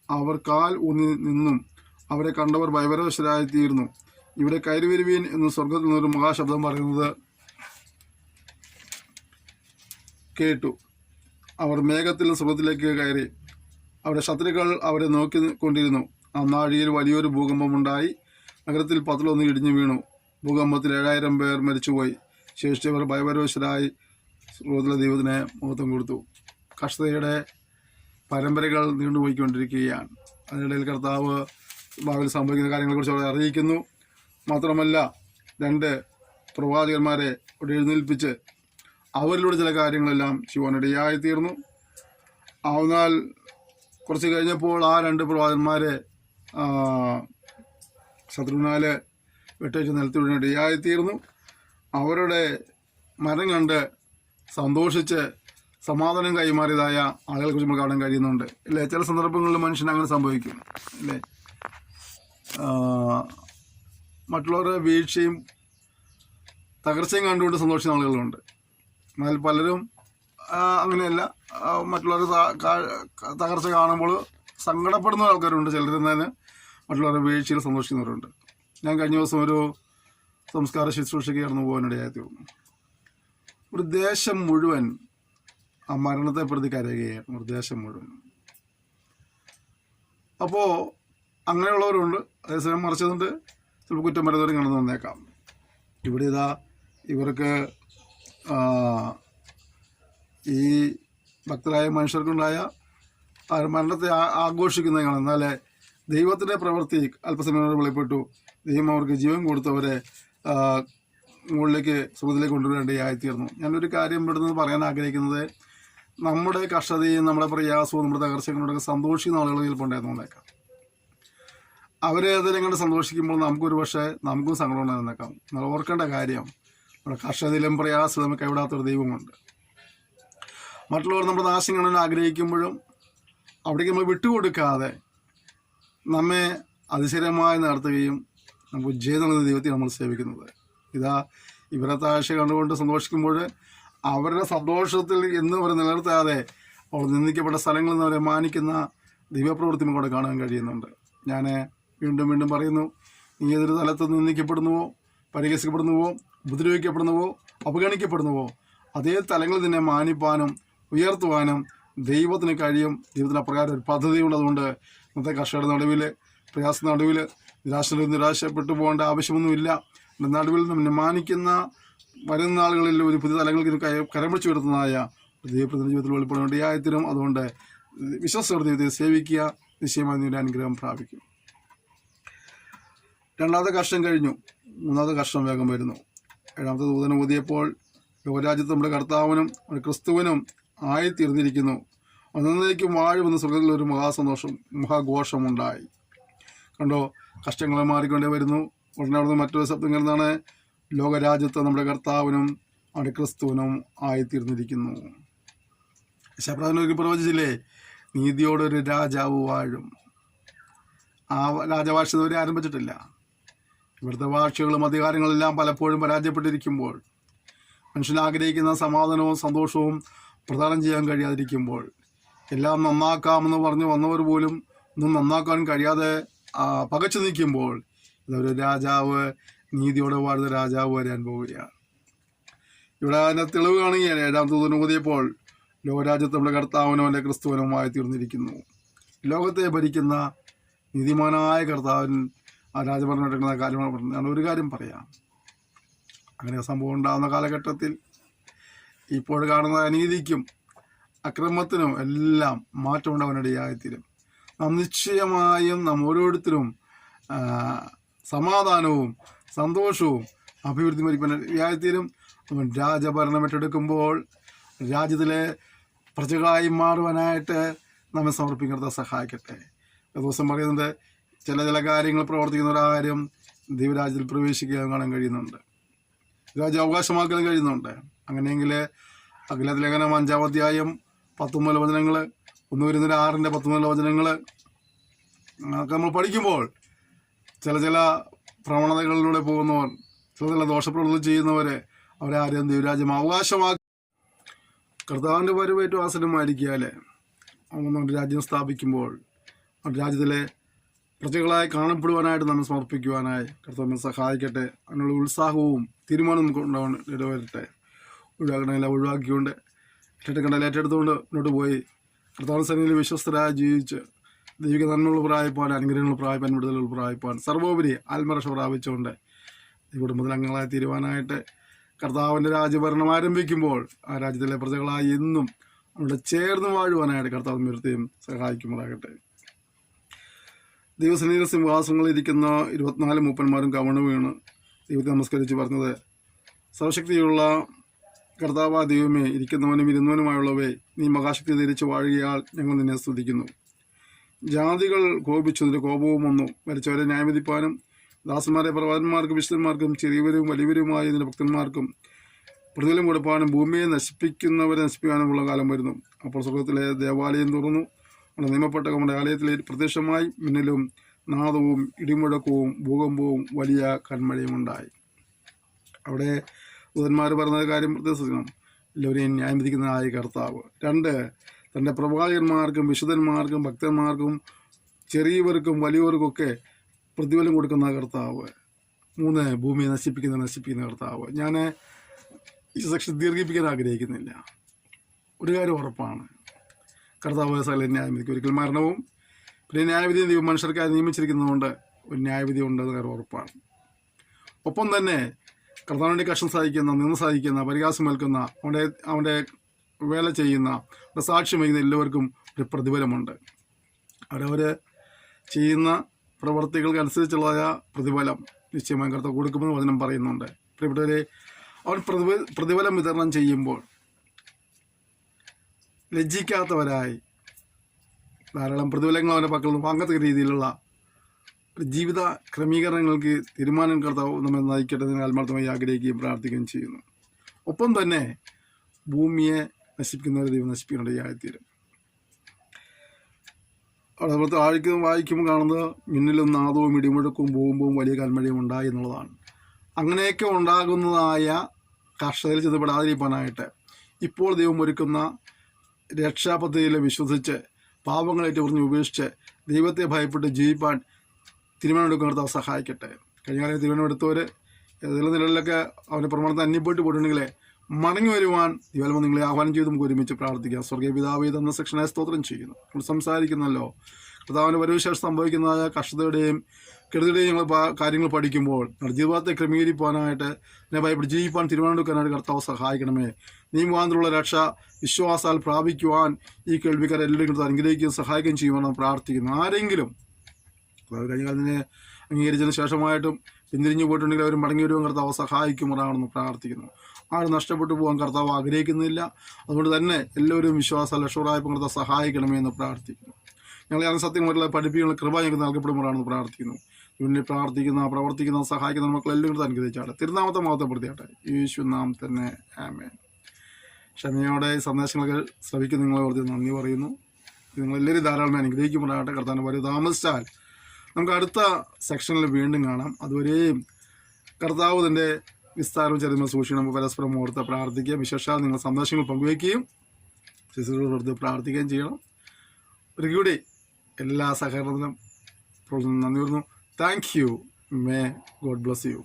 അവർ കാൽ ഊന്നി നിന്നും അവരെ കണ്ടവർ ഭയപരവശരായിത്തീർന്നു. ഇവിടെ കയറി വരുവീൻ എന്ന് സ്വർഗത്തിൽ നിന്നൊരു മഹാശബ്ദം പറയുന്നത് കേട്ടു. അവർ മേഘത്തിൽ സ്വർഗത്തിലേക്ക് കയറി. അവരുടെ ശത്രുക്കൾ അവരെ നോക്കിക്കൊണ്ടിരുന്നു. ആ നാഴികയിൽ വലിയൊരു ഭൂകമ്പമുണ്ടായി. നഗരത്തിൽ 10 ഇടിഞ്ഞു വീണു. ഭൂകമ്പത്തിൽ 7000 പേർ മരിച്ചുപോയി. ശേഷിച്ചവർ ഭയപരവശരായി സ്വർഗത്തിലെ ദൈവത്തിന് മഹത്വം കൊടുത്തു. കഷ്ടതയുടെ പരമ്പരകൾ നീണ്ടുപോയിക്കൊണ്ടിരിക്കുകയാണ്. അതിനിടയിൽ കർത്താവ് ഭാവിയിൽ സംഭവിക്കുന്ന കാര്യങ്ങളെക്കുറിച്ച് അവരെ അറിയിക്കുന്നു. മാത്രമല്ല 2 പ്രവാചകന്മാരെ അവിടെ എഴുന്നേൽപ്പിച്ച് അവരിലൂടെ ചില കാര്യങ്ങളെല്ലാം ചെയ്യുവാനിടയായിത്തീർന്നു. എന്നാൽ കുറച്ച് കഴിഞ്ഞപ്പോൾ ആ 2 പ്രവാചകന്മാരെ ശത്രുവിനാല് വെട്ടേച്ച് നിലത്തിടാനിടയായിത്തീർന്നു. അവരുടെ മരം കണ്ട് സന്തോഷിച്ച് സമാധാനം കൈമാറിയതായ ആളുകളെക്കുറിച്ച് നമ്മൾ കാണാൻ കഴിയുന്നുണ്ട്. അല്ലേ? ചില സന്ദർഭങ്ങളിൽ മനുഷ്യൻ അങ്ങനെ സംഭവിക്കും. അല്ലേ? മറ്റുള്ളവരുടെ വീഴ്ചയും തകർച്ചയും കണ്ടുകൊണ്ട് സന്തോഷിക്കുന്ന ആളുകളുണ്ട്. എന്നാൽ പലരും അങ്ങനെയല്ല. മറ്റുള്ളവരുടെ തകർച്ച കാണുമ്പോൾ സങ്കടപ്പെടുന്ന ആൾക്കാരുണ്ട്. ചിലരെന്നതിന് മറ്റുള്ളവരുടെ വീഴ്ചയിൽ സന്തോഷിക്കുന്നവരുണ്ട്. ഞാൻ കഴിഞ്ഞ ദിവസം ഒരു സംസ്കാര ശുശ്രൂഷയ്ക്ക് കടന്നു പോകാനിടയായിത്തീർന്നു. ഒരു ദേശം മുഴുവൻ ആ മരണത്തെ പ്രതി കരയുകയാണ്. ഒരു ദേശം മുഴുവൻ. അപ്പോൾ അങ്ങനെയുള്ളവരുണ്ട്. അതേസമയം മറിച്ചതുകൊണ്ട് ചിലപ്പോൾ കുറ്റം വരുന്നവരും കടന്നു വന്നേക്കാം. ഇവിടെ ഇതാ ഇവർക്ക് ഈ ഭക്തരായ മനുഷ്യർക്കുണ്ടായ മരണത്തെ ആഘോഷിക്കുന്നതാണ്. എന്നാലേ ദൈവത്തിൻ്റെ പ്രവൃത്തി അല്പസമയം വെളിപ്പെട്ടു. ദൈവം അവർക്ക് ജീവൻ കൊടുത്തവരെ മുകളിലേക്ക് സുഖത്തിലേക്ക് കൊണ്ടുവരേണ്ടതായിത്തീർന്നു. ഞാനൊരു കാര്യം ഇവിടുന്ന് പറയാൻ ആഗ്രഹിക്കുന്നത്, നമ്മുടെ കഷ്ടതയും നമ്മുടെ പ്രയാസവും നമ്മുടെ തകർച്ചകളോടൊക്കെ സന്തോഷിക്കുന്ന ആളുകൾ ചിലപ്പോൾ ഉണ്ടായിരുന്നേക്കാം. അവരെ അതിലും കണ്ട് സന്തോഷിക്കുമ്പോൾ നമുക്കൊരു പക്ഷേ നമുക്കും സങ്കടം ഉണ്ടായിരുന്നേക്കാം. നമ്മൾ ഓർക്കേണ്ട കാര്യം, നമ്മുടെ കഷ്ടതയിലും പ്രയാസവും നമുക്ക് കൈവിടാത്തൊരു ദൈവമുണ്ട്. മറ്റുള്ളവർ നമ്മുടെ നാശം കാണാൻ ആഗ്രഹിക്കുമ്പോഴും അവിടേക്ക് നമ്മൾ വിട്ടുകൊടുക്കാതെ നമ്മെ അതിശയമായി നടത്തുകയും നമുക്ക് വിജയം നൽകുന്ന ദൈവത്തെ നമ്മൾ സേവിക്കുന്നത്. ഇതാ ഇവരെ താഴ്ച കണ്ടുകൊണ്ട് സന്തോഷിക്കുമ്പോൾ അവരുടെ സന്തോഷത്തിൽ എന്ന് അവർ നിലനിർത്താതെ അവർ നിന്ദിക്കപ്പെട്ട സ്ഥലങ്ങളിൽ നിന്ന് അവരെ മാനിക്കുന്ന ദൈവപ്രവൃത്തി നമുക്കവിടെ കാണാൻ കഴിയുന്നുണ്ട്. ഞാൻ വീണ്ടും വീണ്ടും പറയുന്നു, നീ ഏതൊരു സ്ഥലത്ത് നിന്ദിക്കപ്പെടുന്നുവോ, പരിഹസിക്കപ്പെടുന്നുവോ, ഉപദ്രവിക്കപ്പെടുന്നുവോ, അവഗണിക്കപ്പെടുന്നുവോ, അതേ തലങ്ങളിൽ നിന്നെ മാനിപ്പാനും ഉയർത്തുവാനും ദൈവത്തിന് കഴിയും. ദൈവത്തിന് അപ്രകാരം ഒരു പദ്ധതിയുണ്ട്. അതുകൊണ്ട് ഇന്നത്തെ കർഷകരുടെ നടുവിൽ, പ്രയാസ നടുവിൽ നിരാശപ്പെട്ടു പോകേണ്ട ആവശ്യമൊന്നുമില്ല. നടുവിൽ നമ്മെ മാനിക്കുന്ന വരുന്ന ആളുകളിൽ ഒരു പുതിയ തലങ്ങൾക്ക് കരം പിടിച്ചു വരുത്തുന്നതായ ദൈവപ്രതിനിധി ജീവിതത്തിൽ വെളിപ്പെടേണ്ടയായിത്തീരും. അതുകൊണ്ട് വിശ്വാസത്തോടെ ദൈവത്തെ സേവിക്കുക, നിശ്ചയമായി നിങ്ങളുടെ അനുഗ്രഹം പ്രാപിക്കും. രണ്ടാമത്തെ കർഷം കഴിഞ്ഞു, മൂന്നാമത്തെ കർഷം വേഗം വരുന്നു. ഏഴാമത്തെ ദൂതനെ ഊതിയപ്പോൾ ലോകരാജ്യത്ത് നമ്മുടെ കർത്താവിനും നമ്മുടെ ക്രിസ്തുവിനും ആയിത്തീർന്നിരിക്കുന്നു. ഒന്നേക്കും വാഴുമെന്ന് സ്വർഗത്തിൽ ഒരു മഹാസന്തോഷം, മഹാഘോഷമുണ്ടായി. കണ്ടോ, കഷ്ടങ്ങളെ മാറിക്കൊണ്ടേ വരുന്നു. ഉടനെ അവിടുന്ന് മറ്റൊരു ശബ്ദം കേൾക്കുന്നതാണ്, ലോകരാജ്യത്ത് നമ്മുടെ കർത്താവിനും അവിടെ ക്രിസ്തുവിനും ആയിത്തീർന്നിരിക്കുന്നു. ശബ്ദത്തിനൊരു പ്രവചിച്ചില്ലേ, നീതിയോടൊരു രാജാവ് വാഴും. ആ രാജവാഴ്ച ഇതുവരെ ആരംഭിച്ചിട്ടില്ല. ഇവിടുത്തെ വാഴ്ചകളും അധികാരങ്ങളെല്ലാം പലപ്പോഴും പരാജയപ്പെട്ടിരിക്കുമ്പോൾ, മനുഷ്യൻ ആഗ്രഹിക്കുന്ന സമാധാനവും സന്തോഷവും പ്രദാനം ചെയ്യാൻ കഴിയാതിരിക്കുമ്പോൾ, എല്ലാം നന്നാക്കാമെന്ന് പറഞ്ഞു വന്നവർ പോലും ഒന്നും നന്നാക്കാൻ കഴിയാതെ പകച്ചു നിൽക്കുമ്പോൾ, ഇതൊരു രാജാവ്, നീതിയോടെ വാഴുന്ന രാജാവ് വരാൻ പോവുകയാണ്. ഇവിടെ അതിൻ്റെ തെളിവ് കാണുകയാണ്. ഏഴാം ദൂതൻ ഊതിയപ്പോൾ ലോകരാജ്യത്ത് നമ്മുടെ കർത്താവിനും അവൻ്റെ ക്രിസ്തുവിനുമായി തീർന്നിരിക്കുന്നു. ലോകത്തെ ഭരിക്കുന്ന നീതിമാനായ കർത്താവിൻ ആ രാജഭരണം നടക്കുന്ന കാര്യമാണ് പറഞ്ഞത്. ഞാൻ ഒരു കാര്യം പറയാം, അങ്ങനെ സംഭവം ഉണ്ടാകുന്ന കാലഘട്ടത്തിൽ ഇപ്പോൾ കാണുന്ന അനീതിക്കും അക്രമത്തിനും എല്ലാം മാറ്റമുണ്ടാകാനിടയായിത്തീരും. നാം നിശ്ചയമായും നാം ഓരോരുത്തരും സമാധാനവും സന്തോഷവും അഭിവൃദ്ധി മരിക്കാനിടയായിത്തീരും. രാജഭരണം ഏറ്റെടുക്കുമ്പോൾ രാജ്യത്തിലെ പ്രജകളായി മാറുവാനായിട്ട് നമ്മെ സമർപ്പിക്കുന്നത് സഹായിക്കട്ടെ. ദിവസം പറയുന്നത് ചില കാര്യങ്ങൾ പ്രവർത്തിക്കുന്ന ഒരു കാര്യം ദൈവരാജ്യത്തിൽ പ്രവേശിക്കാൻ കാണാൻ കഴിയുന്നുണ്ട്, രാജ്യം അവകാശമാക്കാൻ കഴിയുന്നുണ്ട്. അങ്ങനെയെങ്കിൽ അഖിലത്തിൽ ലേഖനം 5-ാം അധ്യായം 19 വചനങ്ങൾ, 1 കൊരിന്ത്യർ 6-ന്റെ 19 വചനങ്ങൾ ഒക്കെ നമ്മൾ പഠിക്കുമ്പോൾ ചില പ്രവണതകളിലൂടെ പോകുന്നവർ, ചില ദോഷപ്രവൃത്തി ചെയ്യുന്നവരെ അവരെ ആരും ദൈവരാജ്യം അവകാശമാക്കി കർത്താവിൻ്റെ വരവേറ്റവും ആസന്നമായിരിക്കാൽ നമ്മുടെ രാജ്യം സ്ഥാപിക്കുമ്പോൾ രാജ്യത്തിലെ പ്രജകളായി കാണപ്പെടുവാനായിട്ട് നമ്മൾ സമർപ്പിക്കുവാനായി കർത്താവിനെ സഹായിക്കട്ടെ. അതിനുള്ള ഉത്സാഹവും തീരുമാനവും നമുക്ക് ഉണ്ടാവാൻ ഇടവരട്ടെ. ഒഴിവാക്കണമെല്ലാം ഒഴിവാക്കിക്കൊണ്ട് ഏറ്റെടുത്തുകൊണ്ട് മുന്നോട്ട് പോയി കർത്താവിന്റെ സന്നിധിയിൽ വിശ്വസ്തരായി ജീവിച്ച് ദൈവിക നന്മകൾ പ്രാപിപ്പാൻ, അനുഗ്രഹങ്ങൾ പ്രാപിപ്പാൻ, വിടുതലുകൾ പ്രാപിപ്പാൻ, സർവോപരി ആത്മരക്ഷ പ്രാപിച്ചുകൊണ്ട് ഈ കുടുംബത്തിലംഗങ്ങളായി തീരുവാനായിട്ട് കർത്താവിൻ്റെ രാജ്യഭരണം ആരംഭിക്കുമ്പോൾ ആ രാജ്യത്തിലെ പ്രജകളായി എന്നും അവിടെ ചേർന്ന് വാഴുവാനായിട്ട് കർത്താവ് നിർത്തിയും സഹായിക്കുമാറാകട്ടെ. ദൈവസന്നിധിയിലെ സിംഹാസനങ്ങളിൽ ഇരിക്കുന്ന 24 മൂപ്പന്മാരും കവണ വീണ് ദൈവത്തെ നമസ്കരിച്ച് പറഞ്ഞത്, സർവശക്തിയുള്ള കർത്താവാ ദൈവമേ, ഇരിക്കുന്നവനും ഇരുന്നവനുമായുള്ളവേ, നീ മഹാശക്തി ധരിച്ച് വാഴുകയാൽ ഞങ്ങൾ നിന്നെ സ്തുതിക്കുന്നു. ജാതികൾ കോപിച്ചു, നിന്റെ കോപവും വന്നു. മരിച്ചവരെ ന്യായവിധിപ്പാനും ദാസന്മാരെ പ്രവാചകന്മാർക്കും വിശുദ്ധന്മാർക്കും ചെറിയവരും വലിയവരുമായ നിന്റെ ഭക്തന്മാർക്കും പ്രതിഫലം കൊടുപ്പാനും ഭൂമിയെ നശിപ്പിക്കുന്നവരെ നശിപ്പിക്കാനുമുള്ള കാലം വരുന്നു. അപ്പോൾ സ്വർഗത്തിലെ ദേവാലയം തുറന്നു, നമ്മുടെ നിയമപ്പെട്ട നമ്മുടെ ആലയത്തിലെ പ്രത്യക്ഷമായി മിന്നലും നാദവും ഇടിമുഴക്കവും ഭൂകമ്പവും വലിയ കന്മഴയും ഉണ്ടായി. അവിടെ ദൂതന്മാർ പറഞ്ഞ കാര്യം പ്രത്യക്ഷിക്കണം, എല്ലാവരെയും ന്യായം വിധിക്കുന്നതായ കർത്താവ്. 2, തൻ്റെ പ്രവാചകന്മാർക്കും വിശുദ്ധന്മാർക്കും ഭക്തന്മാർക്കും ചെറിയവർക്കും വലിയവർക്കൊക്കെ പ്രതിഫലം കൊടുക്കുന്ന കർത്താവ്. 3, ഭൂമിയെ നശിപ്പിക്കുന്ന കർത്താവ്. ഞാൻ ഈ സെക്ഷൻ ദീർഘിപ്പിക്കാൻ ആഗ്രഹിക്കുന്നില്ല. ഒരു കാര്യം ഉറപ്പാണ്, കർത്താവ് സകല ന്യായം വിധിക്കും. ഒരിക്കൽ മരണവും പിന്നെ ന്യായവിധി ദൈവം മനുഷ്യർക്കായി നിയമിച്ചിരിക്കുന്നതുകൊണ്ട് ഒരു ന്യായവിധി ഉണ്ടെന്ന് കാര്യം ഉറപ്പാണ്. ഒപ്പം തന്നെ കർത്താവിന് വേണ്ടി കഷ്ടം സഹിക്കുന്ന, നിന്ന് സഹിക്കുന്ന, പരിഹാസം ഏൽക്കുന്ന, അവൻ്റെ വേല ചെയ്യുന്ന, സാക്ഷ്യം വഹിക്കുന്ന എല്ലാവർക്കും ഒരു പ്രതിഫലമുണ്ട്. അവരവർ ചെയ്യുന്ന പ്രവർത്തികൾക്കനുസരിച്ചുള്ളതായ പ്രതിഫലം നിശ്ചയമായും കർത്താവ് കൊടുക്കുമെന്ന് വചനം പറയുന്നുണ്ട്. പ്രിയപ്പെട്ടവരെ, അവൻ പ്രതിഫലം വിതരണം ചെയ്യുമ്പോൾ ലജ്ജിക്കാത്തവരായി ധാരാളം പ്രതിഫലങ്ങൾ അവൻ്റെ പക്കൽ നിന്ന് വാങ്ങത്തക്ക രീതിയിലുള്ള ജീവിത ക്രമീകരണങ്ങൾക്ക് തീരുമാനം കർത്താവ് നമ്മെ നയിക്കട്ടെ എന്ന് ആത്മാർത്ഥമായി ആഗ്രഹിക്കുകയും പ്രാർത്ഥിക്കുകയും ചെയ്യുന്നു. ഒപ്പം തന്നെ ഭൂമിയെ നശിപ്പിക്കുന്നവരെ ദൈവം നശിപ്പിക്കേണ്ടതായിത്തീരും. അതുപോലത്തെ വായിക്കുമ്പോൾ കാണുന്നത് മിന്നലും നാദവും ഇടിമുഴക്കവും പോകുമ്പോൾ വലിയ കന്മഴയും ഉണ്ടായി എന്നുള്ളതാണ്. അങ്ങനെയൊക്കെ ഉണ്ടാകുന്നതായ കർഷകരിൽ ചെന്നപ്പെടാതിരിക്കാനായിട്ട് ഇപ്പോൾ ദൈവം ഒരുക്കുന്ന രക്ഷാപദ്ധതിയിൽ വിശ്വസിച്ച് പാപങ്ങളേറ്റ് പറഞ്ഞ് ഉപേക്ഷിച്ച് ദൈവത്തെ ഭയപ്പെട്ട് ജീവിപ്പാൻ തീരുമാനമെടുക്കുന്ന കർത്താവ് സഹായിക്കട്ടെ. കഴിഞ്ഞ കാലം തീരുമാനമെടുത്തവർ ഏതെങ്കിലും നിലയിലൊക്കെ അവൻ്റെ പ്രമാണത്തെ അന്യപ്പെട്ട് പോയിട്ടുണ്ടെങ്കിൽ മടങ്ങി വരുവാൻ ദൈവം നിങ്ങളെ ആഹ്വാനം ചെയ്ത് നമുക്ക് ഒരുമിച്ച് പ്രാർത്ഥിക്കാം. സ്വർഗീയ പിതാവേ എന്ന സെക്ഷനായി സ്തോത്രം ചെയ്യുന്നു. നമ്മൾ സംസാരിക്കുന്നല്ലോ കർത്താവിൻ്റെ വരവിശേഷം സംഭവിക്കുന്നതായ കഷ്ടതയുടെയും കെടുതിയുടെയും ഞങ്ങൾ കാര്യങ്ങൾ പഠിക്കുമ്പോൾ ജീവിതത്തെ ക്രമീകരിക്കാനായിട്ട് എന്നെ ഭയപ്പെട്ട് ജീവിപ്പാൻ തീരുമാനമെടുക്കാനായിട്ട് കർത്താവ് സഹായിക്കണമേ. നീ മുഖാന്തരമുള്ള രക്ഷ വിശ്വാസാൽ പ്രാപിക്കുവാൻ ഈ കേൾവിക്കാരെ എല്ലാവരും അനുഗ്രഹിക്കുകയും സഹായിക്കുകയും ചെയ്യുവാനാണ് പ്രാർത്ഥിക്കുന്നു. ആരെങ്കിലും കഴിഞ്ഞ കാലത്തിനെ അംഗീകരിച്ചതിന് ശേഷമായിട്ടും പിന്തിരിഞ്ഞു പോയിട്ടുണ്ടെങ്കിൽ അവർ മടങ്ങി വരുവാൻ കർത്താവ് സഹായിക്കുമാറാണെന്ന് പ്രാർത്ഥിക്കുന്നു. ആരും നഷ്ടപ്പെട്ടു പോകാൻ കർത്താവ് ആഗ്രഹിക്കുന്നില്ല. അതുകൊണ്ട് തന്നെ എല്ലാവരും വിശ്വാസം ലക്ഷറായപ്പോൾ കർത്താവ് സഹായിക്കണമേ എന്ന് പ്രാർത്ഥിക്കുന്നു. ഞങ്ങൾ ഞാൻ സത്യമായിട്ടുള്ള പഠിപ്പിക്കുന്ന കൃപ ഞങ്ങൾക്ക് നൽകപ്പെടുമ്പോഴാണെന്ന് പ്രാർത്ഥിക്കുന്നു. ഇവനെ പ്രാർത്ഥിക്കുന്ന, പ്രവർത്തിക്കുന്ന, സഹായിക്കുന്ന മക്കളെല്ലാം കൂടെ അനുഗ്രഹിച്ചാട്ടെ. തിരുനാമത്തെ മഹത്വപ്പെടുത്തിയാട്ടെ. യേശു നാം തന്നെ ആമേൻ. ക്ഷമയോടെ സന്ദേശങ്ങളൊക്കെ ശ്രവിക്കുന്ന നിങ്ങളെ ഓർത്ത് നന്ദി പറയുന്നു. നിങ്ങളെല്ലാവരും ധാരാളം അനുഗ്രഹിക്കുമ്പോഴാകട്ടെ. കർത്താവിന് വരെ താമസിച്ചാൽ നമുക്ക് അടുത്ത സെക്ഷനിൽ വീണ്ടും കാണാം. അതുവരെയും കർത്താവ് തൻ്റെ വിസ്താരവും ചെറുമ സൂക്ഷിക്കണം. നമുക്ക് പരസ്പരം ഓർത്ത് പ്രാർത്ഥിക്കുകയും വിശേഷാൽ നിങ്ങൾ സന്ദേശങ്ങൾ പങ്കുവയ്ക്കുകയും ശിശുക്കളോട് ഓർത്ത് പ്രാർത്ഥിക്കുകയും ചെയ്യണം. ഒരു കൂടി എല്ലാ സഹകരണത്തിനും നന്ദി പറയുന്നു. Thank you. May God bless you.